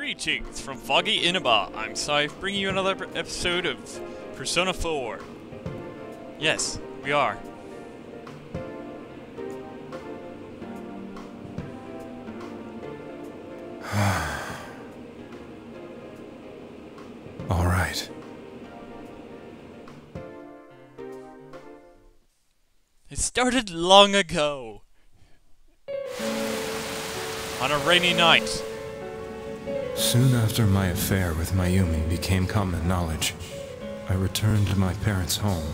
Greetings from Foggy Inaba. I'm Scythe, bringing you another episode of Persona 4. Yes, we are. All right. It started long ago. On a rainy night. Soon after my affair with Mayumi became common knowledge, I returned to my parents' home,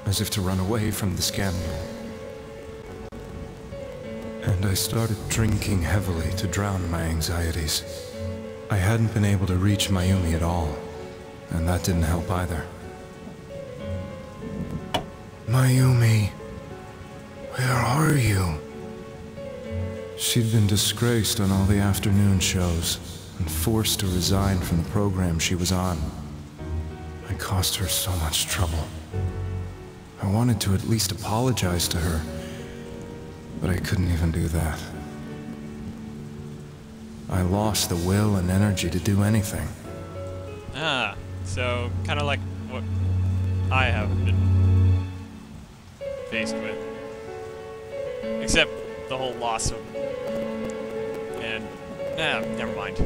as if to run away from the scandal. And I started drinking heavily to drown my anxieties. I hadn't been able to reach Mayumi at all, and that didn't help either. Mayumi, where are you? She'd been disgraced on all the afternoon shows, and forced to resign from the program she was on. I caused her so much trouble. I wanted to at least apologize to her, but I couldn't even do that. I lost the will and energy to do anything. Ah, so kind of like what I have been faced with. Except the whole loss of... and... never mind.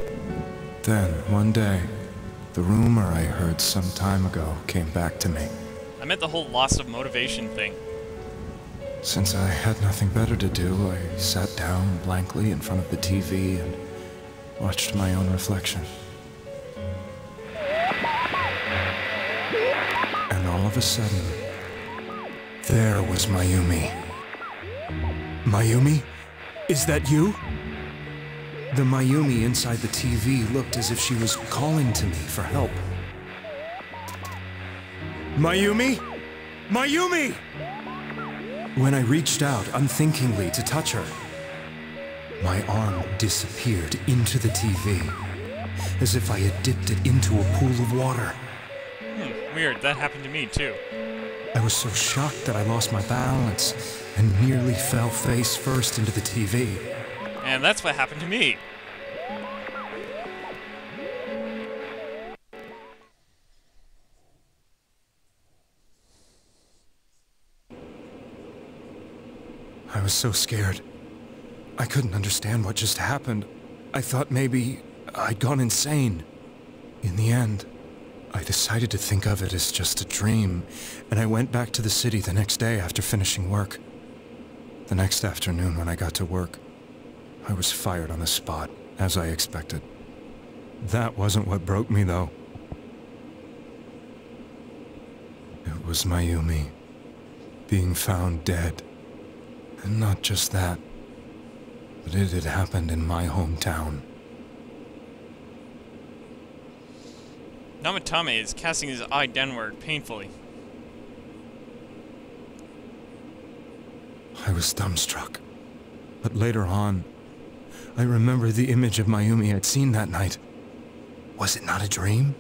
Then, one day, the rumor I heard some time ago came back to me. I meant the whole loss of motivation thing. Since I had nothing better to do, I sat down blankly in front of the TV and watched my own reflection. And all of a sudden, there was Mayumi. Mayumi? Is that you? The Mayumi inside the TV looked as if she was calling to me for help. Mayumi? Mayumi! When I reached out unthinkingly to touch her, my arm disappeared into the TV, as if I had dipped it into a pool of water. Weird, that happened to me too. I was so shocked that I lost my balance and nearly fell face first into the TV. And that's what happened to me. I was so scared. I couldn't understand what just happened. I thought maybe I'd gone insane. In the end, I decided to think of it as just a dream, and I went back to the city the next day after finishing work. The next afternoon when I got to work, I was fired on the spot, as I expected. That wasn't what broke me, though. It was Mayumi being found dead. And not just that, but it had happened in my hometown. Namatame is casting his eye downward painfully. I was dumbstruck. But later on, I remember the image of Mayumi I'd seen that night. Was it not a dream?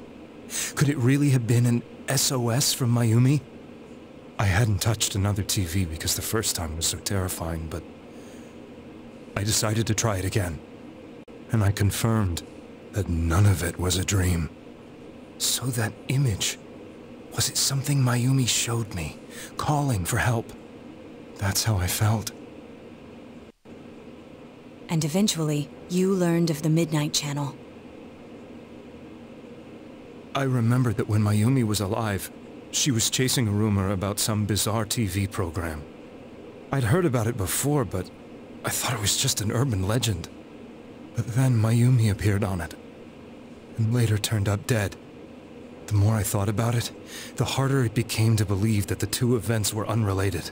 Could it really have been an SOS from Mayumi? I hadn't touched another TV because the first time was so terrifying, but I decided to try it again. And I confirmed that none of it was a dream. So that image, was it something Mayumi showed me, calling for help? That's how I felt. And eventually, you learned of the Midnight Channel. I remembered that when Mayumi was alive, she was chasing a rumor about some bizarre TV program. I'd heard about it before, but I thought it was just an urban legend. But then Mayumi appeared on it, and later turned up dead. The more I thought about it, the harder it became to believe that the two events were unrelated.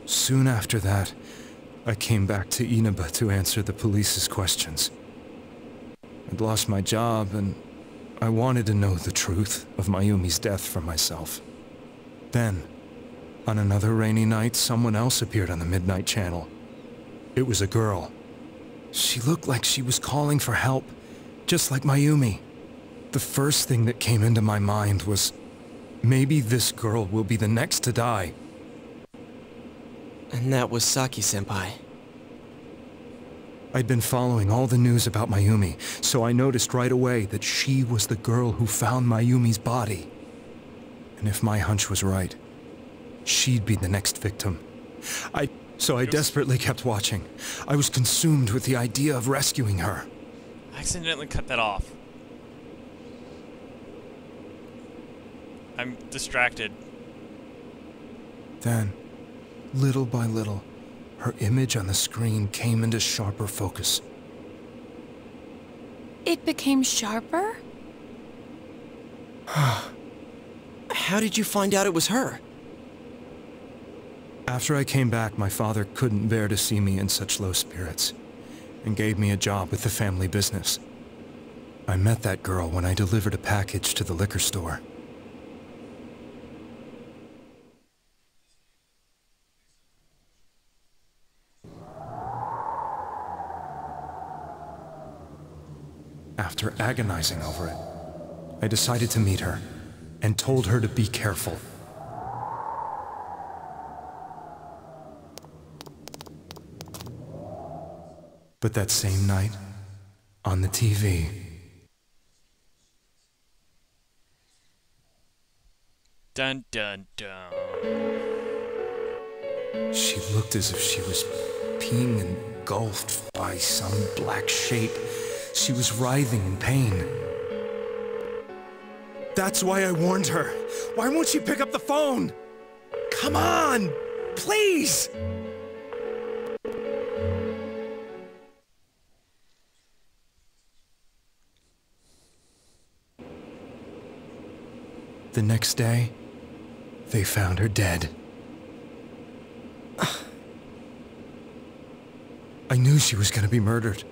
Soon after that, I came back to Inaba to answer the police's questions. I'd lost my job, and I wanted to know the truth of Mayumi's death for myself. Then, on another rainy night, someone else appeared on the Midnight Channel. It was a girl. She looked like she was calling for help, just like Mayumi. The first thing that came into my mind was, maybe this girl will be the next to die. And that was Saki-senpai. I'd been following all the news about Mayumi, so I noticed right away that she was the girl who found Mayumi's body. And if my hunch was right, she'd be the next victim. So I desperately kept watching. I was consumed with the idea of rescuing her. I accidentally cut that off. I'm distracted. Then, little by little, her image on the screen came into sharper focus. It became sharper? How did you find out it was her? After I came back, my father couldn't bear to see me in such low spirits, and gave me a job with the family business. I met that girl when I delivered a package to the liquor store. After agonizing over it, I decided to meet her, and told her to be careful. But that same night, on the TV, Dun dun dun. she looked as if she was being engulfed by some black shape. She was writhing in pain. That's why I warned her. Why won't she pick up the phone? Come on, please! The next day, they found her dead. I knew she was gonna be murdered,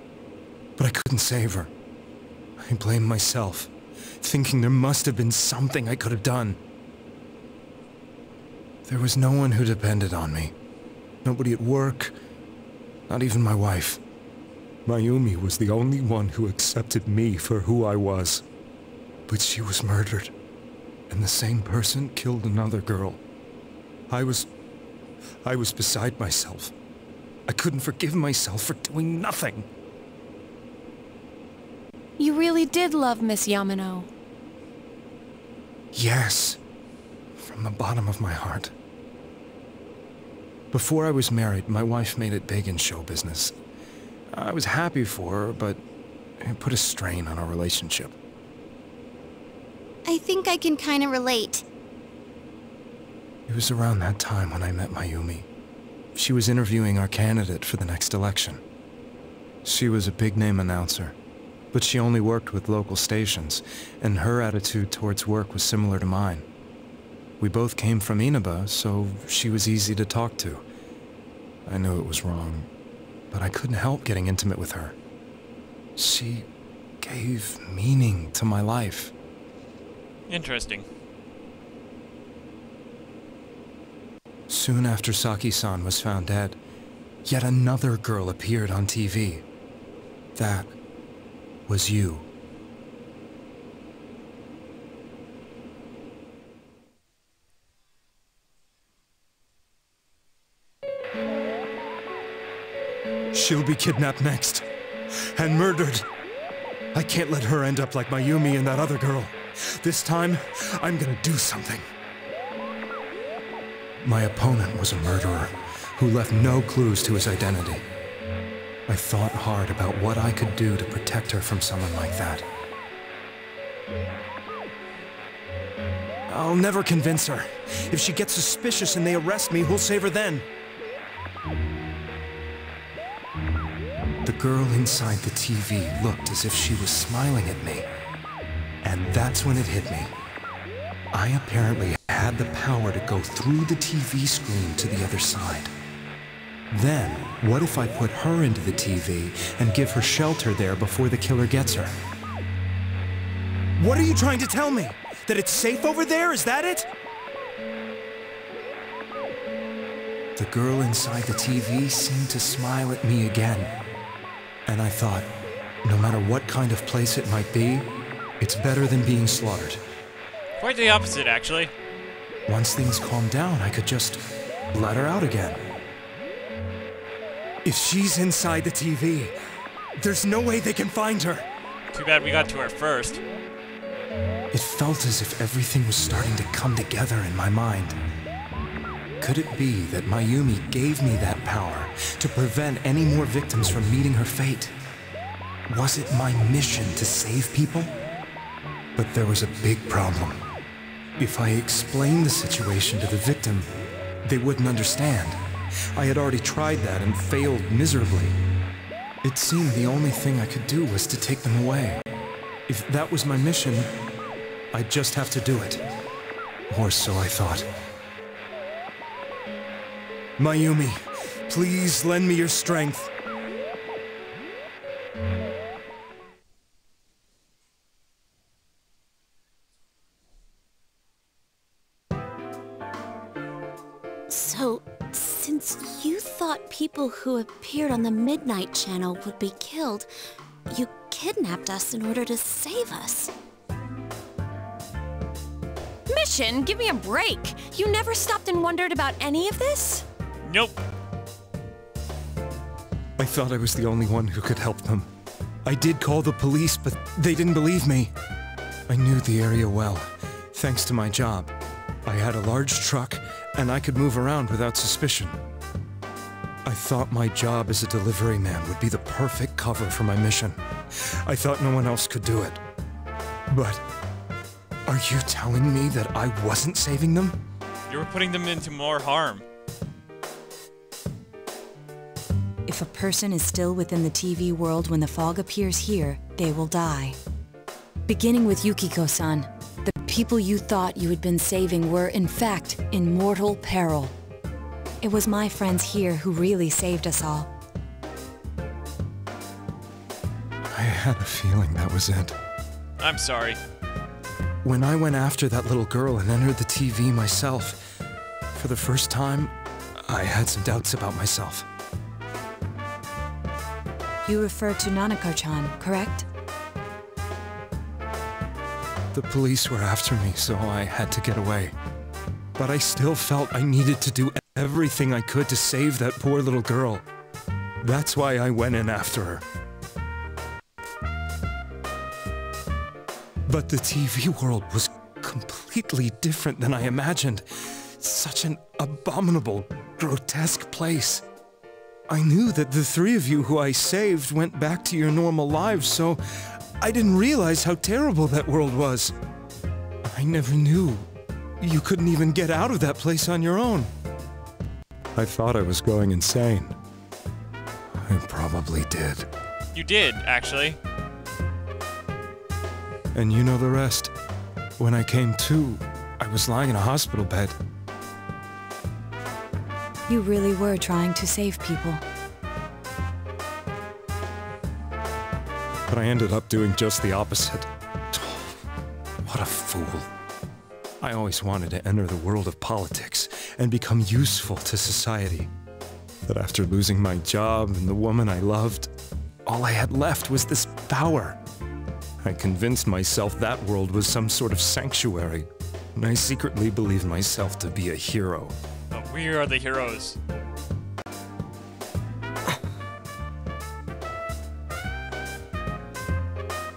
but I couldn't save her. I blamed myself, thinking there must have been something I could have done. There was no one who depended on me. Nobody at work, not even my wife. Mayumi was the only one who accepted me for who I was. But she was murdered, and the same person killed another girl. I was beside myself. I couldn't forgive myself for doing nothing. You really did love Miss Yamano. Yes, from the bottom of my heart. Before I was married, my wife made it big in show business. I was happy for her, but it put a strain on our relationship. I think I can kind of relate. It was around that time when I met Mayumi. She was interviewing our candidate for the next election. She was a big-name announcer, but she only worked with local stations, and her attitude towards work was similar to mine. We both came from Inaba, so she was easy to talk to. I knew it was wrong, but I couldn't help getting intimate with her. She gave meaning to my life. Interesting. Soon after Saki-san was found dead, yet another girl appeared on TV. That was you. She'll be kidnapped next, and murdered. I can't let her end up like Mayumi and that other girl. This time, I'm gonna do something. My opponent was a murderer who left no clues to his identity. I thought hard about what I could do to protect her from someone like that. I'll never convince her. If she gets suspicious and they arrest me, who'll save her then? The girl inside the TV looked as if she was smiling at me. And that's when it hit me. I apparently had the power to go through the TV screen to the other side. Then, what if I put her into the TV and give her shelter there before the killer gets her? What are you trying to tell me? That it's safe over there? Is that it? The girl inside the TV seemed to smile at me again. And I thought, no matter what kind of place it might be, it's better than being slaughtered. Quite the opposite, actually. Once things calmed down, I could just let her out again. If she's inside the TV, there's no way they can find her. Too bad we got to her first. It felt as if everything was starting to come together in my mind. Could it be that Mayumi gave me that power to prevent any more victims from meeting her fate? Was it my mission to save people? But there was a big problem. If I explained the situation to the victim, they wouldn't understand. I had already tried that and failed miserably. It seemed the only thing I could do was to take them away. If that was my mission, I'd just have to do it. Or so I thought. Mayumi, please lend me your strength. So, since you thought people who appeared on the Midnight Channel would be killed, you kidnapped us in order to save us. Mission? Give me a break. You never stopped and wondered about any of this? Nope. I thought I was the only one who could help them. I did call the police, but they didn't believe me. I knew the area well, thanks to my job. I had a large truck, and I could move around without suspicion. I thought my job as a delivery man would be the perfect cover for my mission. I thought no one else could do it. But are you telling me that I wasn't saving them? You were putting them into more harm. If a person is still within the TV world when the fog appears here, they will die. Beginning with Yukiko-san, the people you thought you had been saving were, in fact, in mortal peril. It was my friends here who really saved us all. I had a feeling that was it. I'm sorry. When I went after that little girl and entered the TV myself, for the first time, I had some doubts about myself. You refer to Nanako-chan, correct? The police were after me, so I had to get away. But I still felt I needed to do everything I could to save that poor little girl. That's why I went in after her. But the TV world was completely different than I imagined. Such an abominable, grotesque place. I knew that the three of you who I saved went back to your normal lives, so I didn't realize how terrible that world was. I never knew. You couldn't even get out of that place on your own. I thought I was going insane. I probably did. You did, actually. And you know the rest. When I came to, I was lying in a hospital bed. You really were trying to save people. But I ended up doing just the opposite. What a fool. I always wanted to enter the world of politics and become useful to society. But after losing my job and the woman I loved, all I had left was this power. I convinced myself that world was some sort of sanctuary, and I secretly believed myself to be a hero. But we are the heroes.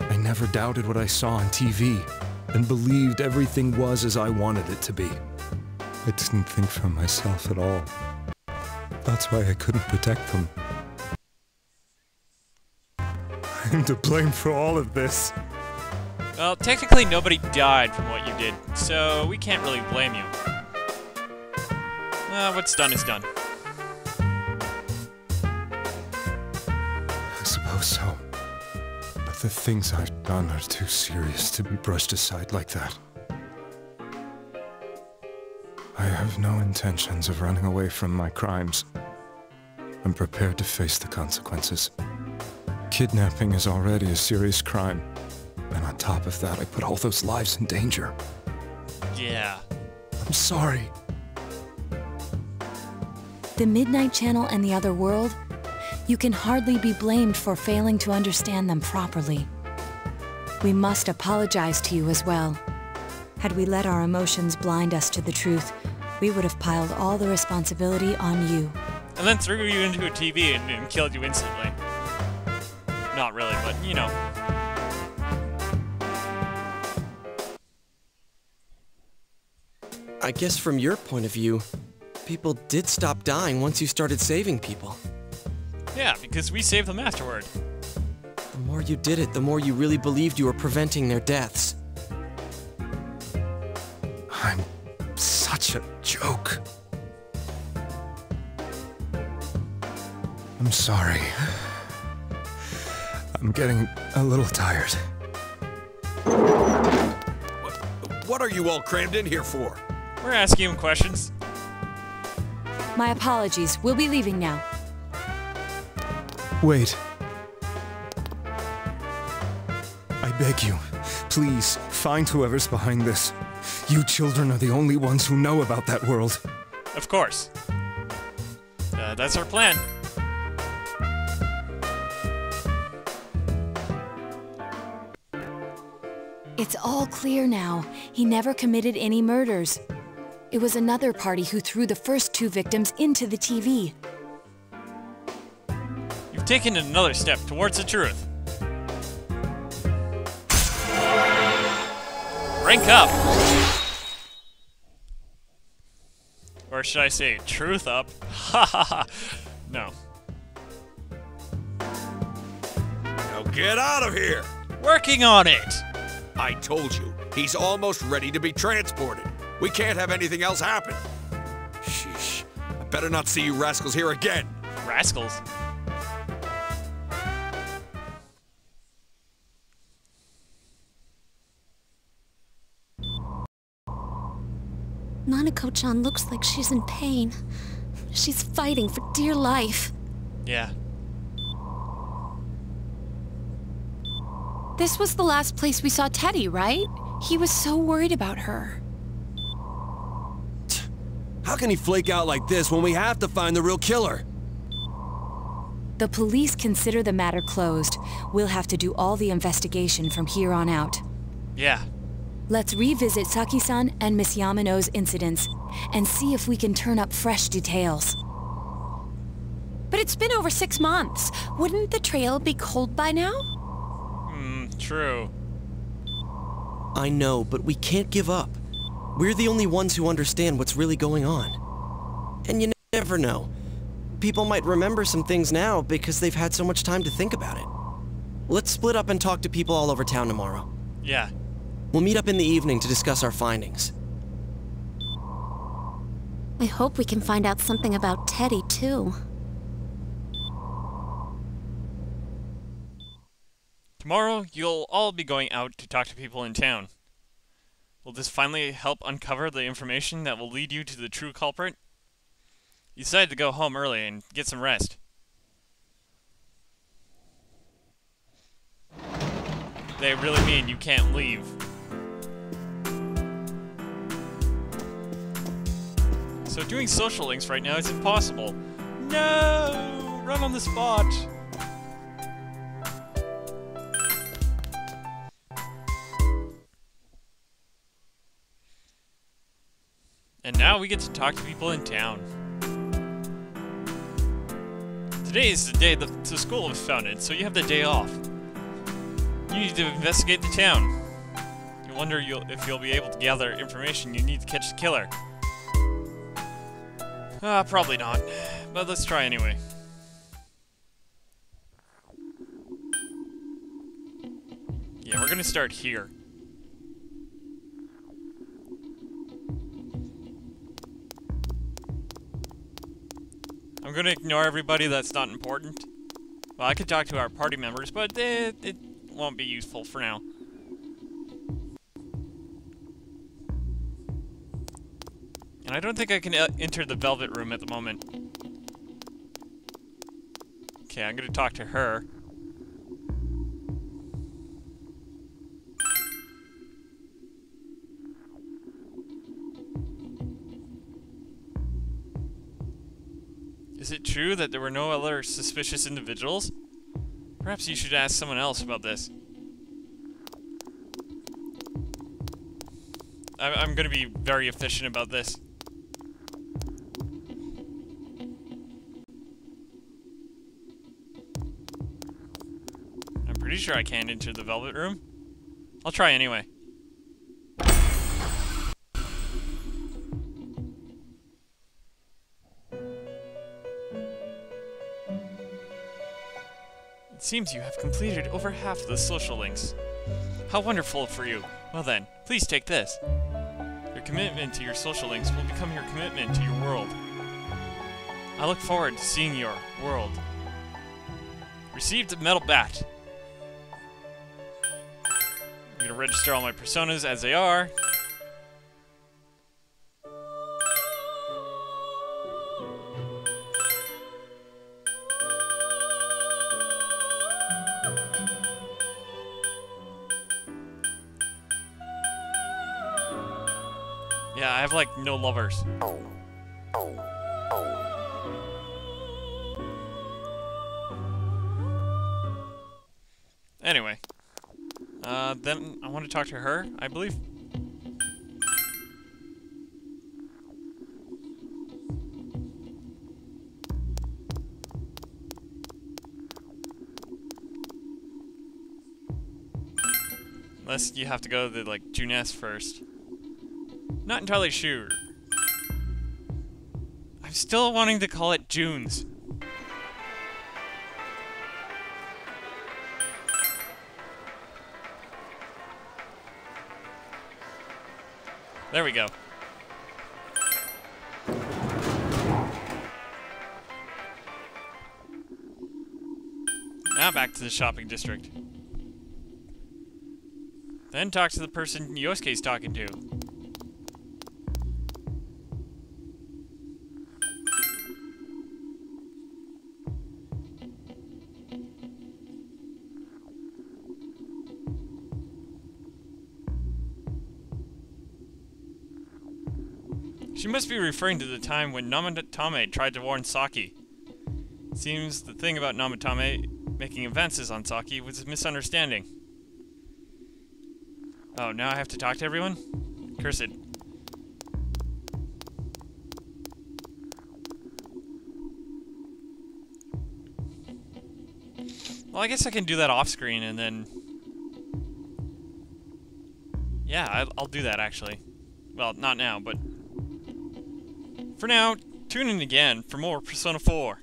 I never doubted what I saw on TV, and believed everything was as I wanted it to be. I didn't think for myself at all. That's why I couldn't protect them. I'm to blame for all of this. Well, technically nobody died from what you did, so we can't really blame you. What's done is done. I suppose so. But the things I've done are too serious to be brushed aside like that. I have no intentions of running away from my crimes. I'm prepared to face the consequences. Kidnapping is already a serious crime. And on top of that, I put all those lives in danger. Yeah. I'm sorry. The Midnight Channel and the other world, you can hardly be blamed for failing to understand them properly. We must apologize to you as well. Had we let our emotions blind us to the truth, we would have piled all the responsibility on you. and then threw you into a TV and killed you instantly. Not really, but you know. I guess from your point of view, people did stop dying once you started saving people. Yeah, because we saved them afterward. The more you did it, the more you really believed you were preventing their deaths. I'm such a joke. I'm sorry. I'm getting a little tired. What are you all crammed in here for? We're asking him questions. My apologies. We'll be leaving now. Wait. I beg you, please, find whoever's behind this. You children are the only ones who know about that world. Of course. That's our plan. It's all clear now. He never committed any murders. It was another party who threw the first 2 victims into the TV. You've taken another step towards the truth. Rank up! Or should I say, truth up? Ha ha ha! No. Now get out of here! Working on it! I told you, he's almost ready to be transported. We can't have anything else happen. Sheesh. I better not see you rascals here again. Rascals. Nanako-chan looks like she's in pain. She's fighting for dear life. Yeah. This was the last place we saw Teddy, right? He was so worried about her. How can he flake out like this when we have to find the real killer? The police consider the matter closed. We'll have to do all the investigation from here on out. Yeah. Let's revisit Saki-san and Miss Yamano's incidents and see if we can turn up fresh details. But it's been over 6 months. Wouldn't the trail be cold by now? True. I know, but we can't give up. We're the only ones who understand what's really going on. And you never know. People might remember some things now because they've had so much time to think about it. Let's split up and talk to people all over town tomorrow. Yeah. We'll meet up in the evening to discuss our findings. I hope we can find out something about Teddy, too. Tomorrow, you'll all be going out to talk to people in town. Will this finally help uncover the information that will lead you to the true culprit? You decided to go home early and get some rest. They really mean you can't leave. So doing social links right now is impossible. No! Run on the spot! And now we get to talk to people in town. Today is the day the school was founded, so you have the day off. You need to investigate the town. You wonder if you'll be able to gather information you need to catch the killer. Probably not. But let's try anyway. Yeah, we're gonna start here. I'm gonna ignore everybody that's not important. Well, I could talk to our party members, but it won't be useful for now. And I don't think I can enter the Velvet Room at the moment. Okay, I'm gonna talk to her. Is it true that there were no other suspicious individuals? Perhaps you should ask someone else about this. I'm gonna be very efficient about this. pretty sure I can't enter the Velvet Room. I'll try anyway. It seems you have completed over half the social links. How wonderful for you. Well then, please take this. Your commitment to your social links will become your commitment to your world. I look forward to seeing your world. Received a metal bat. I'm gonna register all my personas as they are. Yeah, I have like no lovers. Anyway. Then I want to talk to her, I believe. Unless you have to go to, like, Juness first. Not entirely sure. I'm still wanting to call it June's. There we go. Now back to the shopping district. Then talk to the person Yosuke's talking to. She must be referring to the time when Namatame tried to warn Saki. Seems the thing about Namatame making advances on Saki was a misunderstanding. Oh, now I have to talk to everyone? Cursed. Well, I guess I can do that off screen and then... Yeah, I'll do that actually. Well, not now, but... For now, tune in again for more Persona 4.